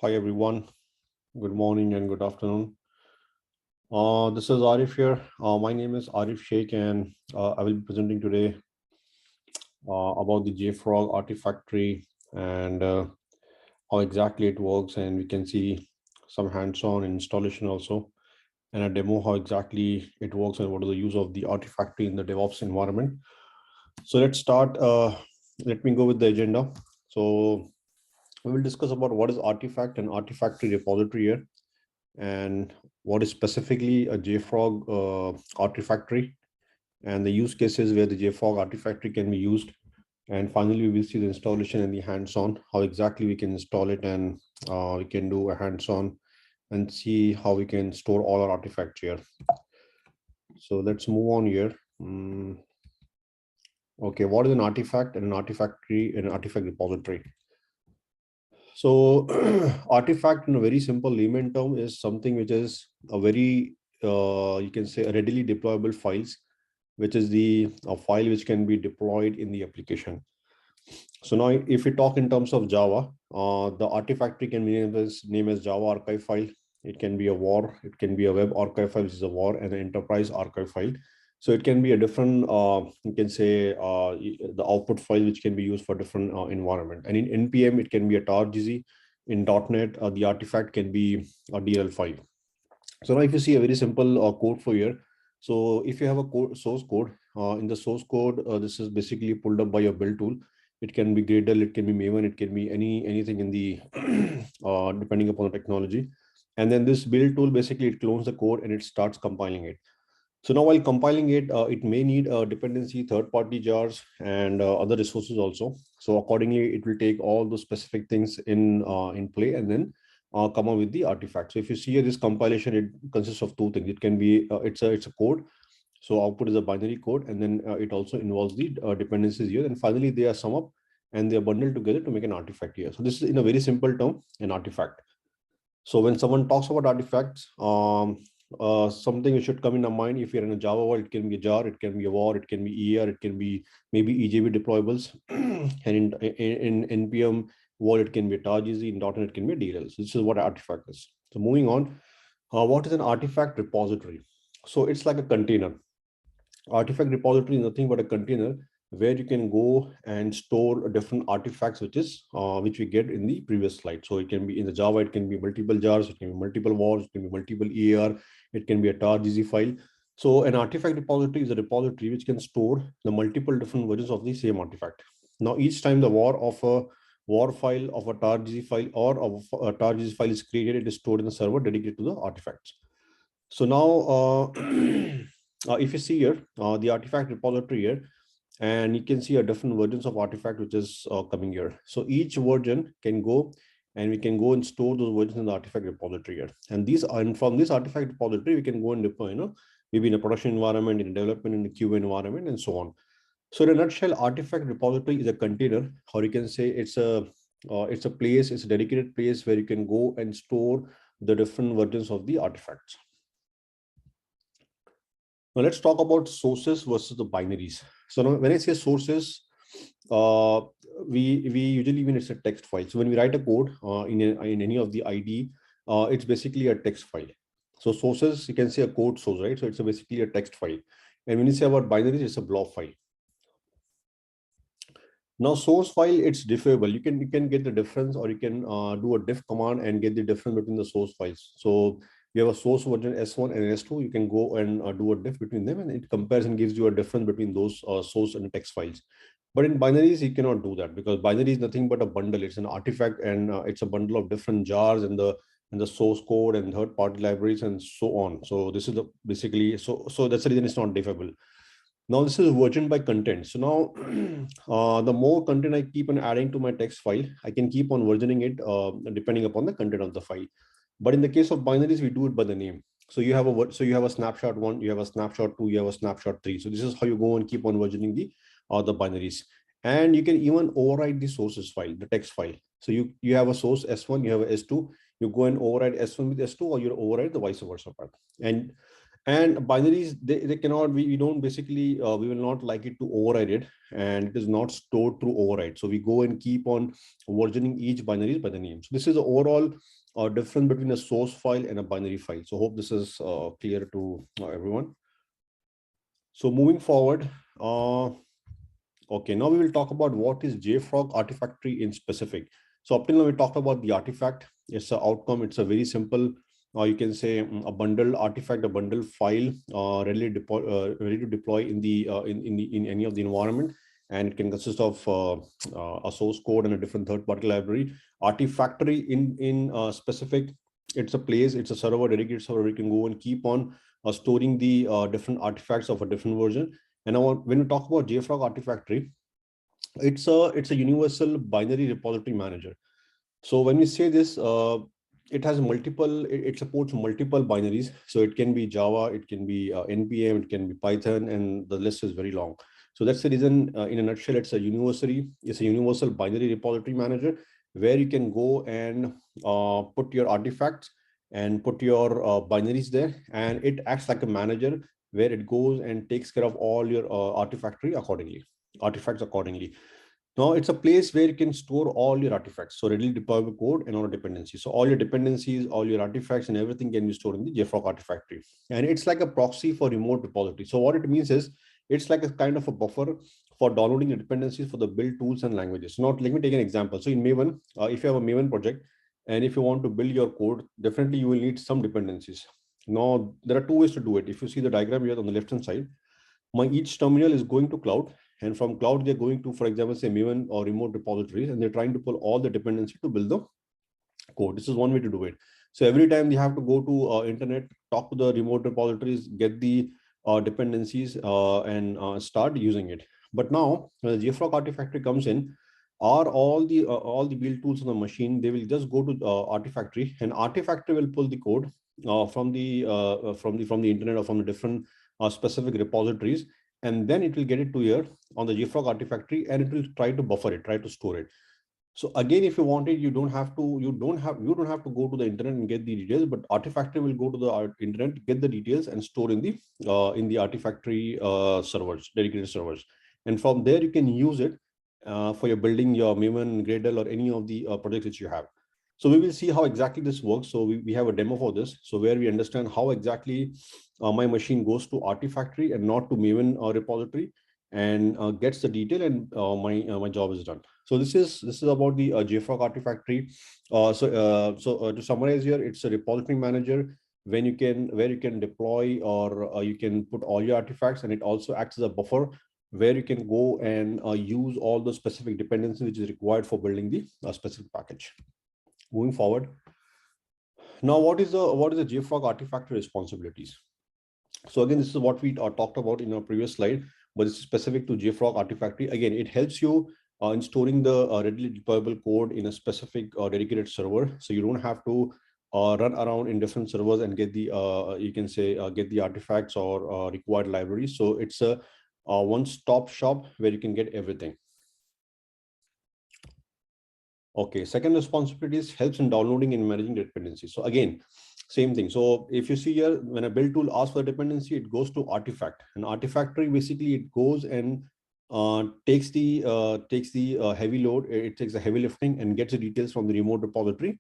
Hi everyone. Good morning and good afternoon. This is Arif here. My name is Arif Sheikh, and I will be presenting today about the Jfrog Artifactory and how exactly it works. And we can see some hands-on installation also, and a demo how exactly it works and what is the use of the Artifactory in the DevOps environment. So let's start. Let me go with the agenda. So we will discuss about what is Artifact and Artifactory repository here, and what is specifically a Jfrog Artifactory, and the use cases where the Jfrog Artifactory can be used. And finally, we will see the installation and the hands-on, how exactly we can install it, and we can do a hands-on and see how we can store all our artifacts here. So let's move on here. Okay, what is an artifact and an artifactory and an artifact repository? So artifact in a very simple layman term is something which is a very, you can say, a readily deployable files, which is a file which can be deployed in the application. So now if we talk in terms of Java, the artifactory can be named as Java archive file. It can be a WAR, it can be a web archive file, which is a WAR, and an enterprise archive file. So it can be a different, you can say, the output file, which can be used for different environment. And in NPM, it can be a tar.gz. In .NET, the artifact can be a DLL file. So now if you see a very simple code for here. So if you have a source code, in the source code, this is basically pulled up by your build tool. It can be Gradle, it can be Maven, it can be anything in the, depending upon the technology. And then this build tool, basically it clones the code and it starts compiling it. So now while compiling it, it may need a dependency, third-party jars, and other resources also. So accordingly, it will take all those specific things in play and then come up with the artifact. So if you see here, this compilation, it consists of two things. It can be, it's a code. So output is a binary code, and then it also involves the dependencies here. And finally, they are sum up and they are bundled together to make an artifact here. So this is in a very simple term, an artifact. So when someone talks about artifacts, something should come in our mind. If you're in a Java world, it can be a jar, it can be a WAR, it can be ER, it can be maybe EJB deployables. And in NPM world, it can be a tar.gz, in .NET, it can be a DLL. So this is what artifact is. So moving on, what is an artifact repository? So it's like a container. Artifact repository is nothing but a container where you can go and store different artifacts, which we get in the previous slide. So it can be in the Java, it can be multiple jars, it can be multiple wars, it can be multiple ER, it can be a tar.gz file. So an artifact repository is a repository which can store the multiple different versions of the same artifact. Now, each time the WAR file, of a tar.gz file, or of a tar.gz file is created, it is stored in the server dedicated to the artifacts. So now, if you see here, the artifact repository here, and you can see a different versions of artifact which is coming here. So each version can go, and we can go and store those versions in the artifact repository here. And from this artifact repository, we can go and deploy, maybe in a production environment, in a development, in a QA environment, and so on. So in a nutshell, artifact repository is a container, or you can say it's a place, it's a dedicated place where you can go and store the different versions of the artifacts. Now let's talk about sources versus the binaries. So now when I say sources, we usually mean it's a text file. So when we write a code in any of the IDE, it's basically a text file. So sources, you can say a code source, right? So it's basically a text file. And when you say about binaries, it's a blob file. Now source file, it's differable. You can get the difference, or you can do a diff command and get the difference between the source files. So you have a source version S1 and S2. You can go and do a diff between them, and it compares and gives you a difference between those source and text files. But in binaries, you cannot do that, because binary is nothing but a bundle. It's an artifact, and it's a bundle of different jars and the source code and third-party libraries and so on. So this is basically so that's the reason it's not diffable. Now this is version by content. So now the more content I keep on adding to my text file, I can keep on versioning it depending upon the content of the file. But in the case of binaries, we do it by the name. So you have a snapshot 1, you have a snapshot 2, you have a snapshot 3. So this is how you go and keep on versioning the binaries. And you can even override the sources file, the text file. So you have a source S1, you have a S2, you go and override S1 with S2, or you override the vice versa part. And And binaries, they cannot, we don't basically, we will not like it to override it, and it is not stored through override. So we go and keep on versioning each binaries by the name. So this is the overall difference between a source file and a binary file. So hope this is clear to everyone. So moving forward, okay, now we will talk about what is Jfrog Artifactory in specific. So up till now we talked about the artifact. It's an outcome. It's a very simple, you can say a bundle artifact, a bundle file, ready to deploy in the in any of the environment, and it can consist of a source code and a different third-party library. Artifactory in specific, it's a place, it's a server, dedicated server where you can go and keep on storing the different artifacts of a different version. And when we talk about Jfrog Artifactory, it's a universal binary repository manager. So when we say this, it has multiple, it supports multiple binaries. So it can be Java, it can be NPM, it can be Python, and the list is very long. So that's the reason, in a nutshell, it's a universal binary repository manager where you can go and put your artifacts and put your binaries there, and it acts like a manager where it goes and takes care of all your artifacts accordingly. Now it's a place where you can store all your artifacts. So readily deployable code and all dependencies. So all your dependencies, all your artifacts and everything can be stored in the Jfrog Artifactory. And it's like a proxy for remote repository. So what it means is it's like a kind of a buffer for downloading the dependencies for the build tools and languages. Now let me take an example. So in Maven, if you have a Maven project and if you want to build your code, definitely you will need some dependencies. Now there are two ways to do it. If you see the diagram here on the left hand side, each terminal is going to cloud, and from cloud they're going to, for example, say Maven or remote repositories, and they're trying to pull all the dependency to build the code. This is one way to do it. So every time they have to go to internet, talk to the remote repositories, get the dependencies, and start using it. But now when the Jfrog Artifactory comes in, are all the build tools on the machine, they will just go to Artifactory, and Artifactory will pull the code from the internet or from the different specific repositories, and then it will get it to here on the Jfrog Artifactory, and it will try to buffer it, try to store it. So again, if you want it, you don't have to go to the internet and get the details, but Artifactory will go to the internet, get the details, and store in the Artifactory servers, dedicated servers, and from there you can use it for your building your Maven, Gradle, or any of the projects that you have. So we will see how exactly this works. So we have a demo for this, so where we understand how exactly my machine goes to Artifactory and not to Maven repository, and gets the detail, and my job is done. So this is about the Jfrog Artifactory. To summarize here, it's a repository manager where you can deploy, or you can put all your artifacts, and it also acts as a buffer where you can go and use all the specific dependencies which is required for building the specific package. Moving forward, now what is the Jfrog Artifactory responsibilities? So again, this is what we talked about in our previous slide, but it's specific to Jfrog Artifactory. Again, it helps you in storing the readily deployable code in a specific dedicated server, so you don't have to run around in different servers and get the you can say get the artifacts or required libraries. So it's a one-stop shop where you can get everything. Okay, second responsibility is helps in downloading and managing dependencies. So again, same thing. So if you see here, when a build tool asks for a dependency, it goes to artifact. And Artifactory, basically it goes and takes the heavy load. It takes the heavy lifting and gets the details from the remote repository,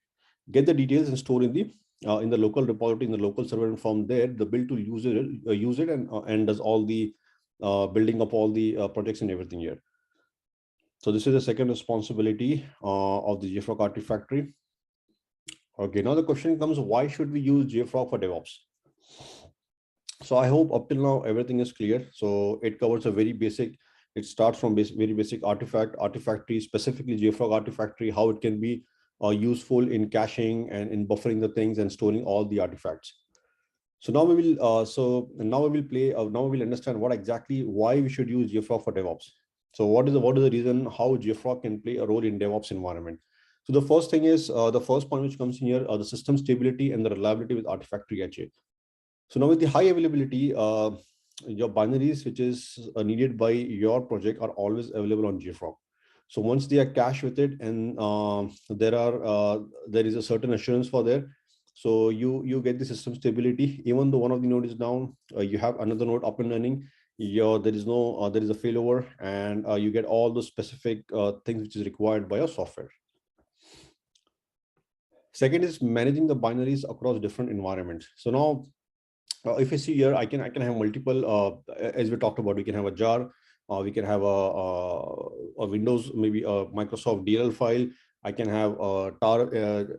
get the details and store in the local repository, in the local server, and from there the build tool use it and does all the building up all the projects and everything here. So this is the second responsibility of the Jfrog Artifactory. Okay, now the question comes, why should we use Jfrog for DevOps? So I hope up till now everything is clear. So it covers a very basic, it starts from very basic Artifactory, specifically Jfrog Artifactory, how it can be useful in caching and in buffering the things and storing all the artifacts. So now we will now we will understand why we should use Jfrog for DevOps. So what is the reason how Jfrog can play a role in DevOps environment? So the first thing is the first point which comes in here are the system stability and the reliability with Artifactory HA. So now with the high availability, your binaries which is needed by your project are always available on Jfrog. So once they are cached with it, and there is a certain assurance for there, So you get the system stability. Even though one of the node is down, you have another node up and running. There is no there is a failover, and you get all the specific things which is required by your software. Second is managing the binaries across different environments. So now, if you see here, I can have multiple. As we talked about, we can have a jar. We can have a Windows, maybe a Microsoft DLL file. I can have a tar.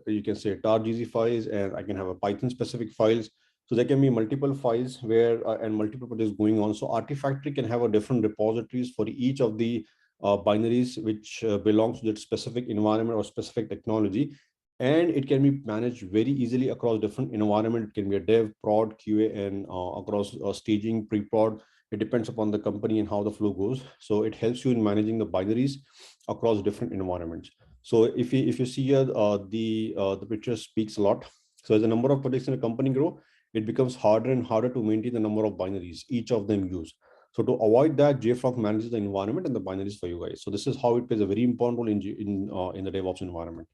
You can say tar GZ files, and I can have a Python specific files. So there can be multiple files where and multiple projects going on. So Artifactory can have a different repositories for each of the binaries which belongs to that specific environment or specific technology, and it can be managed very easily across different environment. It can be a dev, prod, QA, and across staging, pre-prod. It depends upon the company and how the flow goes. So it helps you in managing the binaries across different environments. So if you see here, the picture speaks a lot. So as the number of projects in a company grow, it becomes harder and harder to maintain the number of binaries each of them use. So to avoid that, Jfrog manages the environment and the binaries for you guys. So this is how it plays a very important role in the DevOps environment.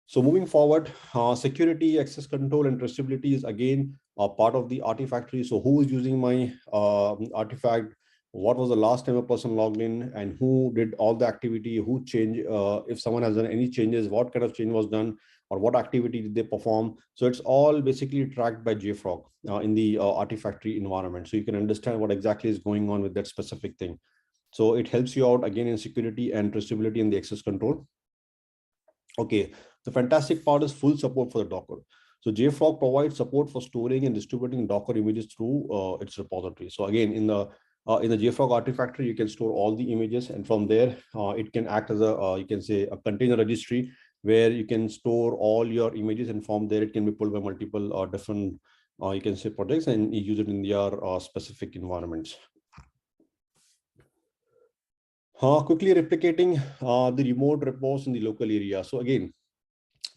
So moving forward, security, access control, and traceability is again a part of the Artifactory. So who is using my artifact? What was the last time a person logged in, and who did all the activity? Who changed? If someone has done any changes, what kind of change was done, or what activity did they perform? So it's all basically tracked by Jfrog in the Artifactory environment. So you can understand what exactly is going on with that specific thing. So it helps you out again in security and traceability and the access control. Okay, the fantastic part is full support for the Docker. So Jfrog provides support for storing and distributing Docker images through its repository. So again, in the Jfrog Artifactory, you can store all the images, and from there, it can act as a you can say a container registry where you can store all your images, and from there it can be pulled by multiple different you can say projects and use it in your specific environments. Quickly replicating the remote repos in the local area. So again,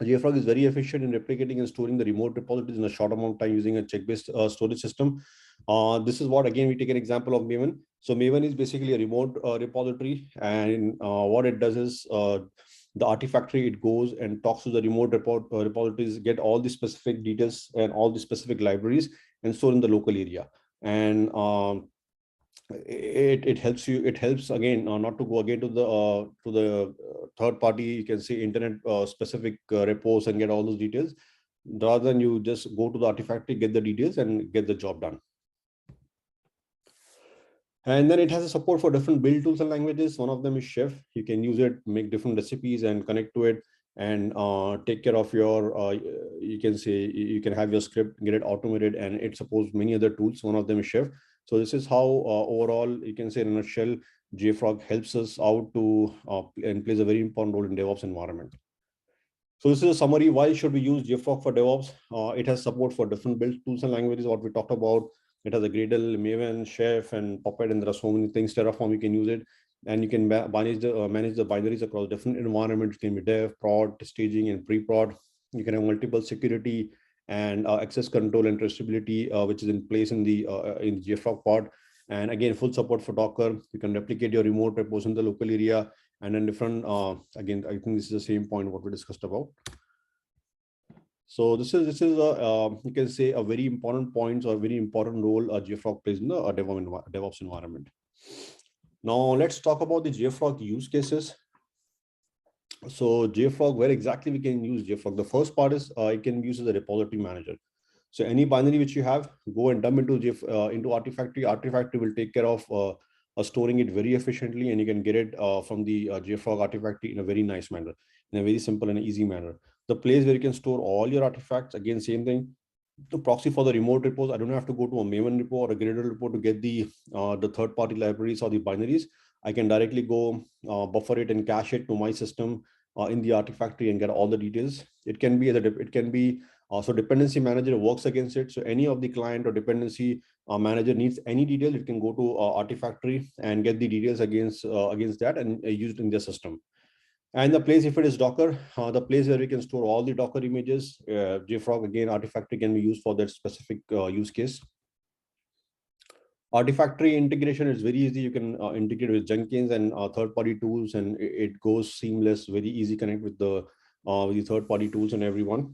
Jfrog is very efficient in replicating and storing the remote repositories in a short amount of time using a check-based storage system. This is what, again, we take an example of Maven. So Maven is basically a remote repository, and what it does is the Artifactory, it goes and talks to the remote repositories, get all the specific details and all the specific libraries and store in the local area. And it helps you. It helps again not to go again to the third party, you can say internet specific repos and get all those details, rather than you just go to the Artifactory, get the details and get the job done. And then it has a support for different build tools and languages. One of them is Chef. You can use it, make different recipes and connect to it, and take care of your you can say you can have your script, get it automated, and it supports many other tools. One of them is Chef. So this is how overall you can say in a nutshell, Jfrog helps us out to and plays a very important role in DevOps environment. So this is a summary. Why should we use Jfrog for DevOps? It has support for different build tools and languages, what we talked about. It has a Gradle, Maven, Chef, and Puppet, and there are so many things. Terraform, you can use it, and you can manage the binaries across different environments. It can be dev, prod, staging, and pre-prod. You can have multiple security and access control and traceability, which is in place in the Jfrog pod. And again, full support for Docker. You can replicate your remote repos in the local area, and then different. Again, I think this is the same point what we discussed about. So this is you can say a very important point or very important role Jfrog plays in the DevOps environment. Now let's talk about the Jfrog use cases. So Jfrog, where exactly we can use Jfrog? The first part is it can be used as a repository manager. So any binary which you have, go and dump into into Artifactory. Artifactory will take care of storing it very efficiently, and you can get it from the Jfrog Artifactory in a very nice manner, in a very simple and easy manner. The place where you can store all your artifacts, again, same thing. The proxy for the remote repos, I don't have to go to a Maven repo or a Gradle repo to get the third-party libraries or the binaries. I can directly go buffer it and cache it to my system in the Artifactory and get all the details. It can be so dependency manager works against it. So any of the client or dependency manager needs any detail, it can go to Artifactory and get the details against that and use it in their system. And the place, if it is Docker, the place where we can store all the Docker images, Jfrog, again, Artifactory can be used for that specific use case. Artifactory integration is very easy. You can integrate with Jenkins and third-party tools, and it goes seamless, very easy connect with the third-party tools and everyone.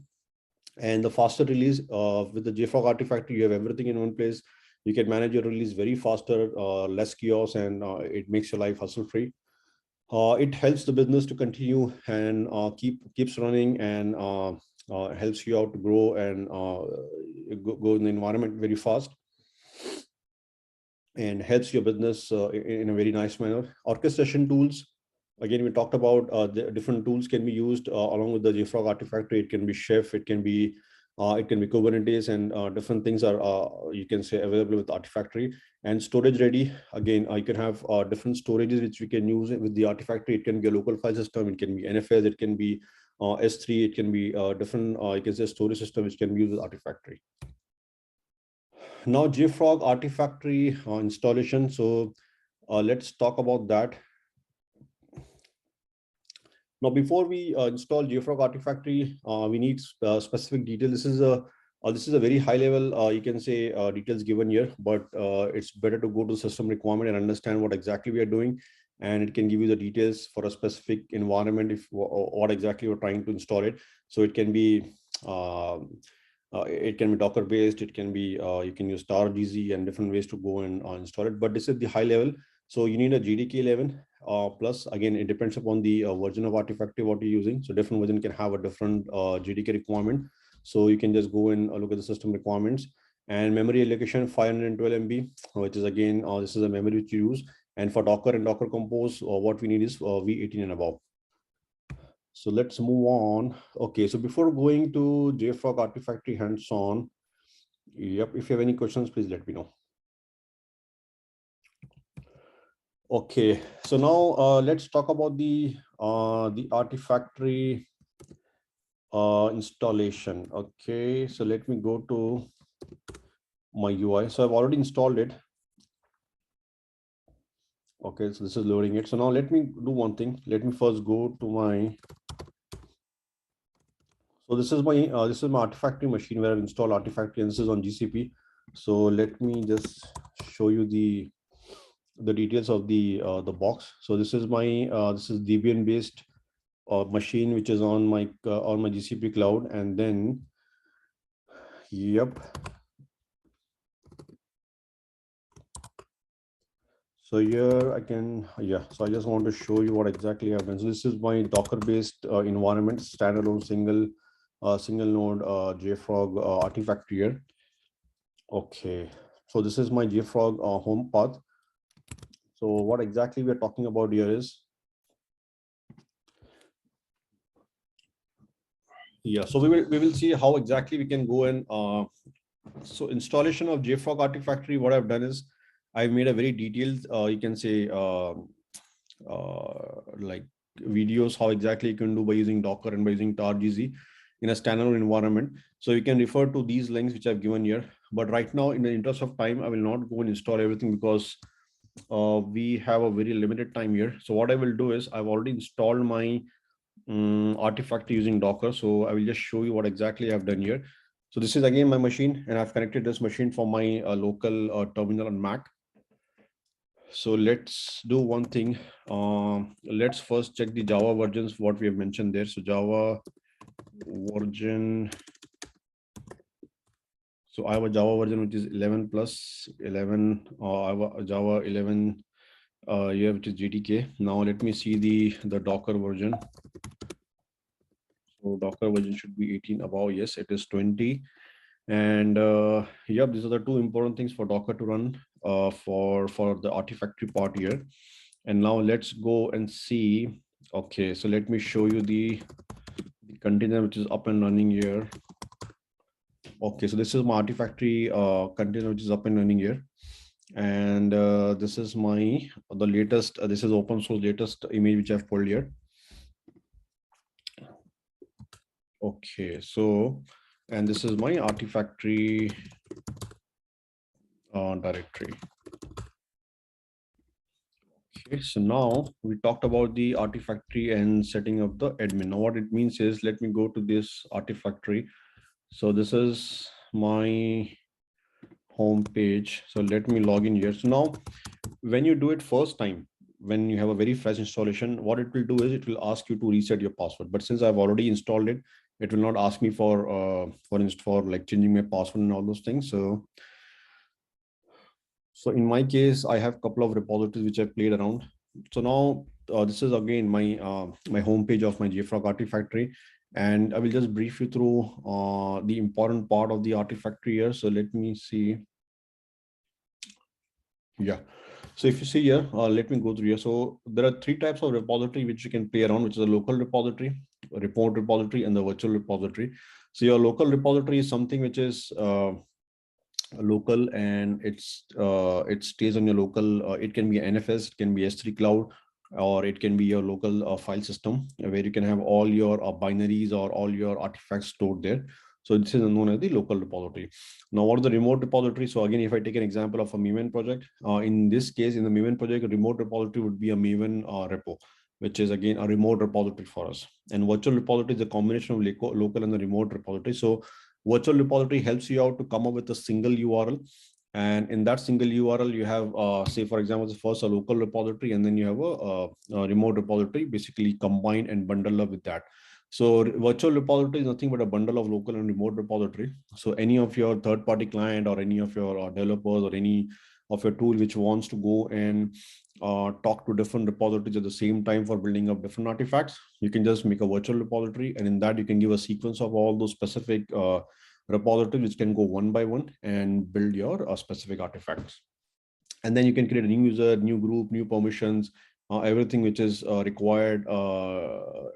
And the faster release with the Jfrog Artifactory, you have everything in one place. You can manage your release very faster, less chaos, and it makes your life hustle free. It helps the business to continue and keeps running, and helps you out to grow and go in the environment very fast, and helps your business in a very nice manner. Orchestration tools. Again, we talked about the different tools can be used along with the Jfrog Artifactory. It can be Chef, it can be Kubernetes, and different things are you can say available with Artifactory. And storage ready. Again, you can have different storages which we can use with the Artifactory. It can be a local file system, it can be NFS, it can be S3, it can be different you can say storage system which can be used with Artifactory. Now Jfrog Artifactory installation. So let's talk about that. Now, before we install Jfrog Artifactory, we need specific details. This is a very high level, you can say details given here, but it's better to go to system requirement and understand what exactly we are doing, and it can give you the details for a specific environment if what exactly we're trying to install it. So it can be Docker based. It can be you can use tar-gz and different ways to go and install it. But this is the high level. So you need a JDK 11 plus. Again, it depends upon the version of Artifactory what you're using. So different version can have a different JDK requirement. So you can just go and look at the system requirements. And memory allocation 512 MB, which is again this is a memory which you use. And for Docker and Docker Compose, what we need is V18 and above. So let's move on. Okay, so before going to Jfrog Artifactory hands-on, yep, if you have any questions, please let me know. Okay, so now let's talk about the Artifactory installation. Okay, so let me go to my UI. So I've already installed it. Okay, so this is loading it. So now let me do one thing. Let me first go to my. So this is my Artifactory machine where I've installed Artifactory, and this is on GCP. So let me just show you the details of the box. So this is my this is Debian based machine which is on my GCP cloud, and then yep. So here I can So I just want to show you what exactly I've done. So this is my Docker based environment, standalone single node Jfrog Artifactory here. Okay, so this is my Jfrog home path. So what exactly we are talking about here is, so we will see how exactly we can go and so installation of Jfrog Artifactory. What I've done is I've made a very detailed you can say like videos how exactly you can do by using Docker and by using tar-gz in a standalone environment. So you can refer to these links which I've given here. But right now, in the interest of time, I will not go and install everything because we have a very limited time here. So what I will do is I've already installed my Artifactory using Docker. So I will just show you what exactly I've done here. So this is again my machine, and I've connected this machine from my local terminal on Mac. So let's do one thing. Let's first check the Java versions, what we have mentioned there. So Java version. So I have a Java version which is 11 plus 11. I have a Java 11 here, which is GTK. Now let me see the Docker version. So Docker version should be 18 above. Yes, it is 20. And yep, these are the two important things for Docker to run for the Artifactory part here. And now let's go and see. Okay, so let me show you the container which is up and running here. Okay, so this is my Artifactory container which is up and running here. And this is the latest, this is open source latest image which I've pulled here. Okay, so, and this is my Artifactory directory. Okay, so now we talked about the Artifactory and setting up the admin. Now what it means is, let me go to this Artifactory. So this is my home page. So let me log in here. So now when you do it first time, when you have a very fresh installation, what it will do is it will ask you to reset your password. But since I've already installed it It will not ask me for like changing my password and all those things. So in my case, I have a couple of repositories which I played around. So now this is again my my homepage of my Jfrog Artifactory, and I will just brief you through the important part of the Artifactory here. So let me see. Yeah. So if you see here, let me go through here. So there are three types of repository which you can play around, which is a local repository, a remote repository, and the virtual repository. So your local repository is something which is local, and it stays on your local. It can be NFS, it can be S3 cloud, or it can be your local file system where you can have all your binaries or all your artifacts stored there. So this is known as the local repository. Now, what is the remote repository? So again, if I take an example of a Maven project, in this case, in the Maven project, a remote repository would be a Maven repo, which is again a remote repository for us. And virtual repository is a combination of local and the remote repository. So virtual repository helps you out to come up with a single URL. And in that single URL, you have, say, for example, first a local repository, and then you have a remote repository, basically combined and bundled up with that. So virtual repository is nothing but a bundle of local and remote repository. So any of your third-party client or any of your developers or any of your tool which wants to go and talk to different repositories at the same time for building up different artifacts, you can just make a virtual repository, and in that you can give a sequence of all those specific repositories which can go one by one and build your specific artifacts. And then you can create a new user, new group, new permissions, everything which is required.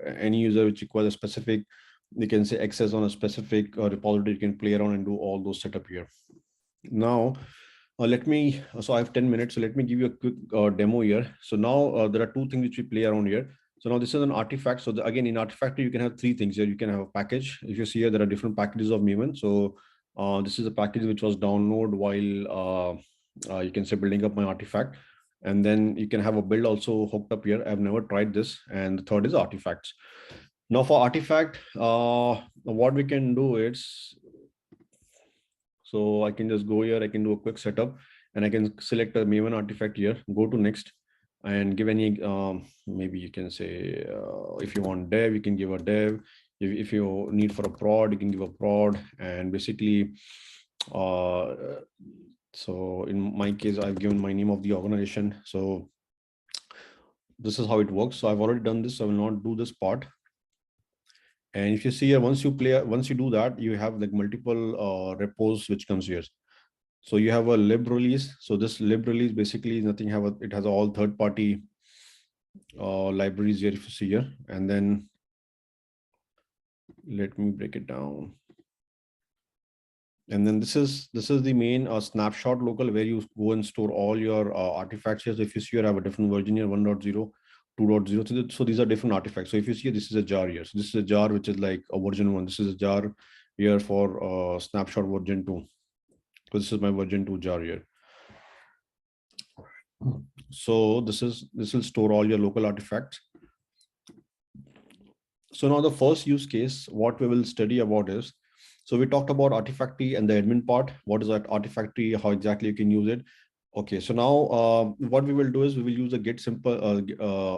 Any user which requires a specific, you can say access on a specific repository, you can play around and do all those setup here. Now, so I have 10 minutes. So let me give you a quick demo here. So now there are two things which we play around here. So now this is an artifact. So again, in Artifactory, you can have three things here. You can have a package. If you see here, there are different packages of Maven. So this is a package which was downloaded while you can say building up my artifact. And then you can have a build also hooked up here. I've never tried this. And the third is artifacts. Now for artifact, what we can do is, so I can just go here, I can do a quick setup, and I can select a Maven artifact here, go to next, and give any, maybe you can say, if you want dev, you can give a dev. If you need for a prod, you can give a prod. And basically, so in my case, I've given my name of the organization. So this is how it works. So I've already done this, so I will not do this part. And if you see here, once you do that, you have like multiple repos which comes here. So you have a lib release. So this lib release basically is nothing, it has all third-party libraries here, if you see here. And then let me break it down. And then this is the main snapshot local where you go and store all your artifacts here. So if you see here, I have a different version here, 1.0, 2.0. So these are different artifacts. So if you see, this is a jar here. So this is a jar which is like a version 1. This is a jar here for snapshot version 2. So this is my version 2 jar here. So this will store all your local artifacts. So now the first use case, what we will study about is, so we talked about Artifactory and the admin part. What is that Artifactory? How exactly you can use it? Okay, so now what we will do is we will use a Git simple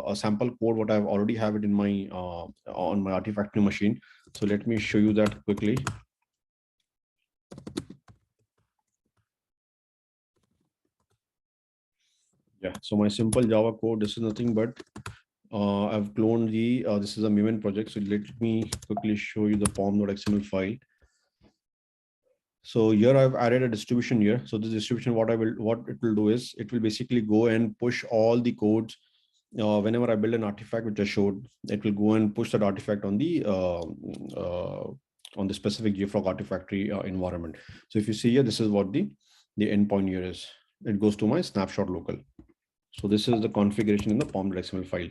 a sample code. What I've already have it in my on my Artifactory machine. So let me show you that quickly. Yeah, so my simple Java code. This is nothing but I've cloned the this is a Maven project. So let me quickly show you the pom.xml file. So here I've added a distribution here. So this distribution, what it will do is it will basically go and push all the codes. Whenever I build an artifact, which I showed, it will go and push that artifact on the specific Jfrog Artifactory environment. So if you see here, this is what the endpoint here is. It goes to my snapshot local. So this is the configuration in the pom.xml file.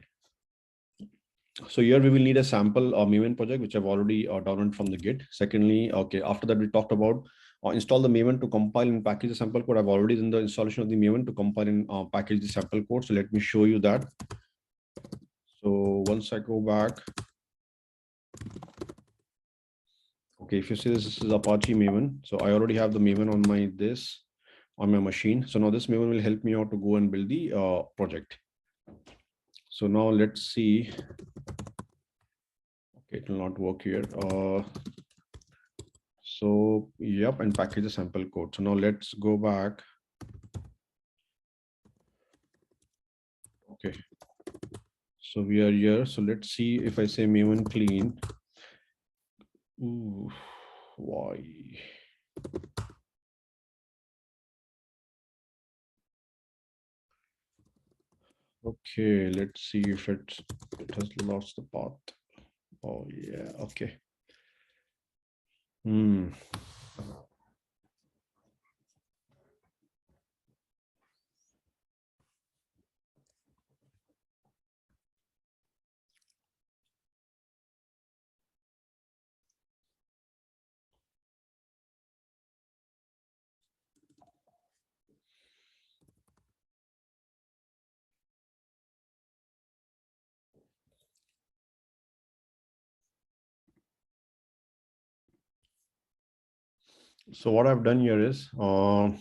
So here we will need a sample Maven project, which I've already downloaded from the Git. Secondly, okay, after that we talked about install the Maven to compile and package the sample code. I've already done the installation of the Maven to compile and package the sample code. So let me show you that. So once I go back, okay, if you see this is Apache Maven. So I already have the Maven on my machine. So now this Maven will help me out to go and build the project. So now let's see. it will not work here. So yep, and package the sample code. So now let's go back. Okay, so we are here. So let's see if I say Maven clean. Ooh, why? Okay, let's see if it has lost the path. Oh yeah, okay. So what I've done here is, so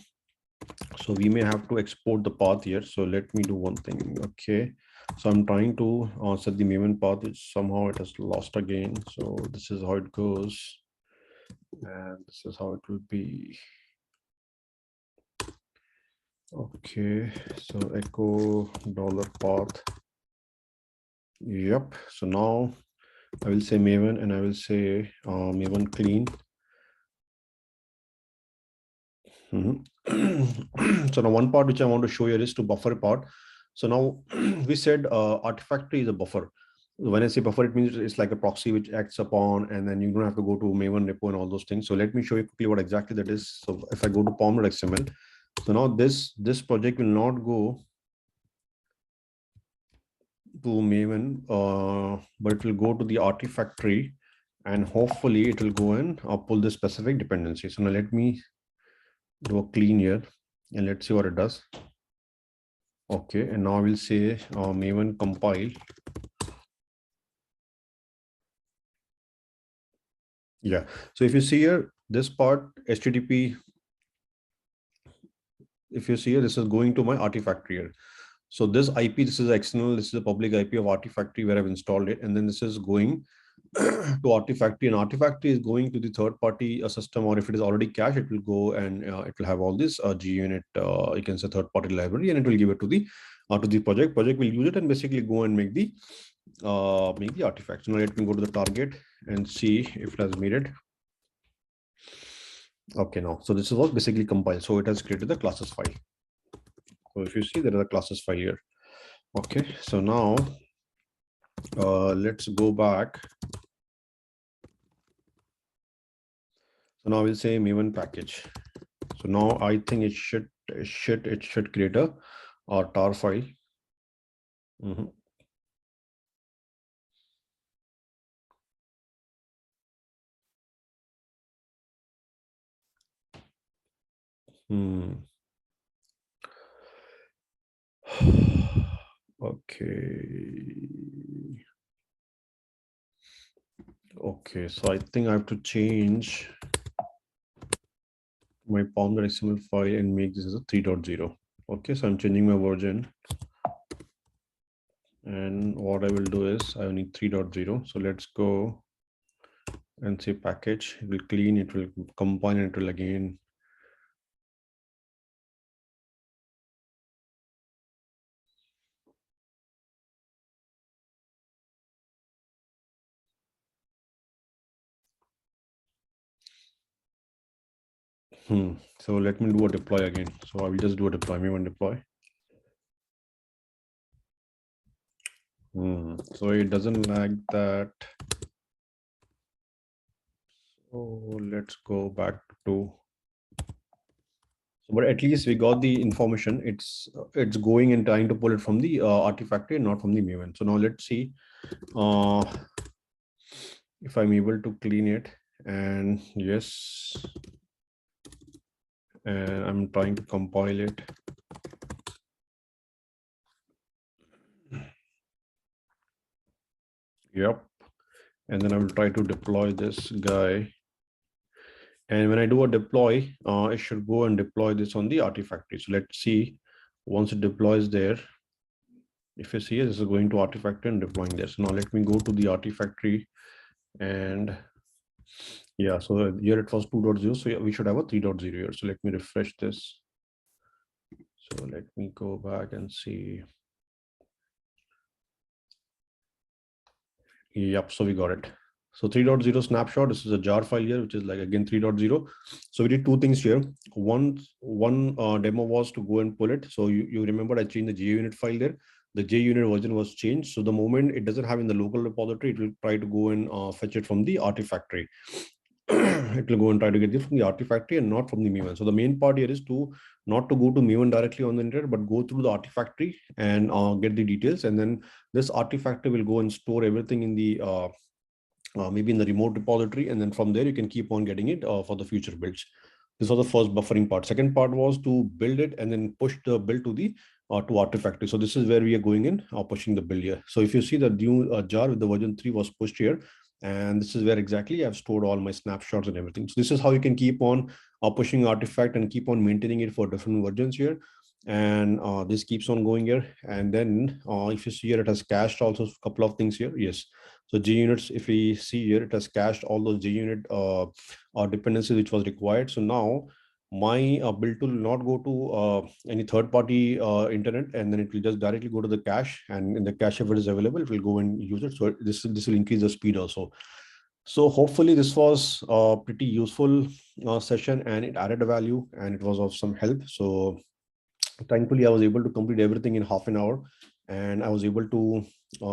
we may have to export the path here. So let me do one thing. Okay, so I'm trying to set the Maven path, which somehow it has lost again. So this is how it goes, and this is how it will be. Okay, so echo $path. Yep. So now I will say Maven, and I will say Maven clean. So now one part which I want to show here is to buffer part. So now we said Artifactory is a buffer. When I say buffer, it means it's like a proxy which acts upon, and then you don't have to go to Maven repo and all those things. So let me show you quickly what exactly that is. So if I go to pom.xml, so now this project will not go to Maven, but it will go to the Artifactory, and hopefully it will go and pull this specific dependency. So now let me do a clean here, and let's see what it does. Okay, and now I will say Maven compile. Yeah, so if you see here, this part HTTP, if you see here, this is going to my Artifactory here. So this IP, this is external, this is a public IP of Artifactory where I've installed it. And then this is going to Artifactory, and Artifactory is going to the third party system, or if it is already cached, it will go and it will have all this GUnit, you can say third party library, and it will give it to the project. Project will use it and basically go and make the artifacts. Now let me go to the target and see if it has made it. Okay, now so this is what basically compiled. So it has created the classes file. So if you see, there is a classes file here. Okay, so now let's go back. So now we'll say Maven package. So now I think it should create a tar file. Okay, so I think I have to change my pom.xml file and make this as a 3.0. Okay, so I'm changing my version, and what I will do is I need 3.0. So let's go and say package. It will clean, it will compile, and it will again So let me do a deploy again. So I will just do a deploy, Maven deploy. So it doesn't like that. So let's go back to. But at least we got the information. It's going and trying to pull it from the Artifactory, not from the Maven. So now let's see if I'm able to clean it. And yes, and I'm trying to compile it. Yep. And then I will try to deploy this guy. And when I do a deploy, it should go and deploy this on the Artifactory. So let's see, once it deploys there, if you see, this is going to Artifactory and deploying this. Now let me go to the Artifactory And yeah, so here it was 2.0. So yeah, we should have a 3.0 here. So let me refresh this. So let me go back and see. Yep, so we got it. So 3.0 snapshot, this is a jar file here, which is like again 3.0. So we did two things here. One demo was to go and pull it. So you remember I changed the JUnit file there. The JUnit version was changed. So the moment it doesn't have in the local repository, it will try to go and fetch it from the Artifactory. It will go and try to get this from the Artifactory and not from the Maven. So the main part here is to not to go to Maven directly on the internet, but go through the Artifactory and get the details. And then this Artifactory will go and store everything in the maybe in the remote repository, and then from there you can keep on getting it for the future builds. This was the first buffering part. Second part was to build it and then push the build to the to Artifactory. So this is where we are going in pushing the build here. So if you see the new jar with the version 3 was pushed here, and this is where exactly I've stored all my snapshots and everything. So this is how you can keep on pushing artifact and keep on maintaining it for different versions here. And this keeps on going here. And then if you see here, it has cached also a couple of things here. Yes. So JUnits, if we see here, it has cached all those JUnit dependencies which was required. So now my build tool will not go to any third-party internet, and then it will just directly go to the cache, and in the cache, if it is available, it will go and use it. So this will increase the speed also. So hopefully this was a pretty useful session, and it added a value, and it was of some help. So thankfully I was able to complete everything in half an hour, and I was able to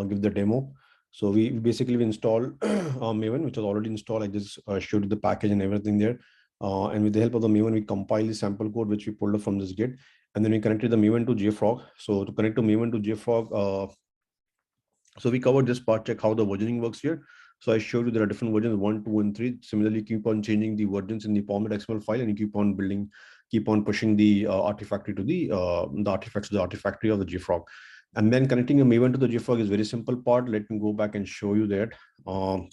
give the demo. So we basically installed Maven, which was already installed. I just showed you the package and everything there. And with the help of the Maven, we compiled the sample code, which we pulled up from this Git. And then we connected the Maven to Jfrog. So to connect to Maven to Jfrog, so we covered this part, check how the versioning works here. So I showed you there are different versions, 1, 2, and 3. Similarly, keep on changing the versions in the format.xml file, and you keep on building, keep on pushing the Artifactory to the artifacts to the Artifactory of the Jfrog. And then connecting a Maven to the Jfrog is very simple part. Let me go back and show you that.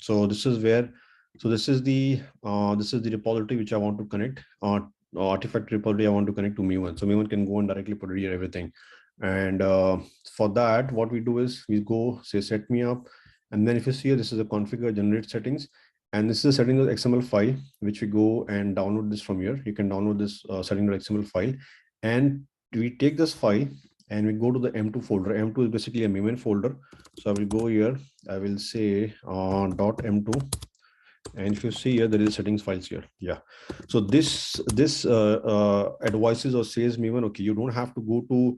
So this is where, so this is the repository which I want to connect. Artifactory repository I want to connect to Maven. So Maven can go and directly put it here, everything. And for that, what we do is we go say set me up, and then if you see here, this is a configure generate settings, and this is a settings.xml file which we go and download this from here. You can download this settings.xml file, and we take this file and we go to the M2 folder. M2 is basically a Maven folder. So I will go here. I will say .m2. And if you see here, there is settings files here. Yeah. So this advises or says Maven, okay, you don't have to go to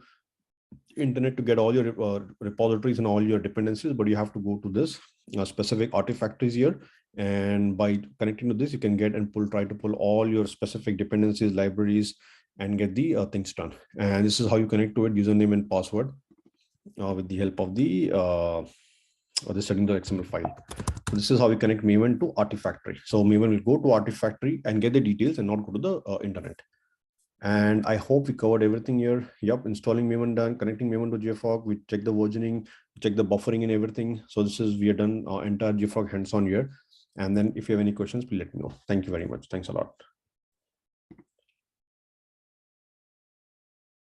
internet to get all your repositories and all your dependencies, but you have to go to this specific Artifactories here, and by connecting to this you can get and try to pull all your specific dependencies, libraries, and get the things done. And this is how you connect to it, username and password, with the help of the settings.xml file. So this is how we connect Maven to Artifactory. So Maven will go to Artifactory and get the details and not go to the internet. And I hope we covered everything here. Yep, installing Maven done, connecting Maven to Jfrog. We check the versioning, check the buffering and everything. So this is, we are done entire Jfrog hands-on here. And then if you have any questions, please let me know. Thank you very much. Thanks a lot.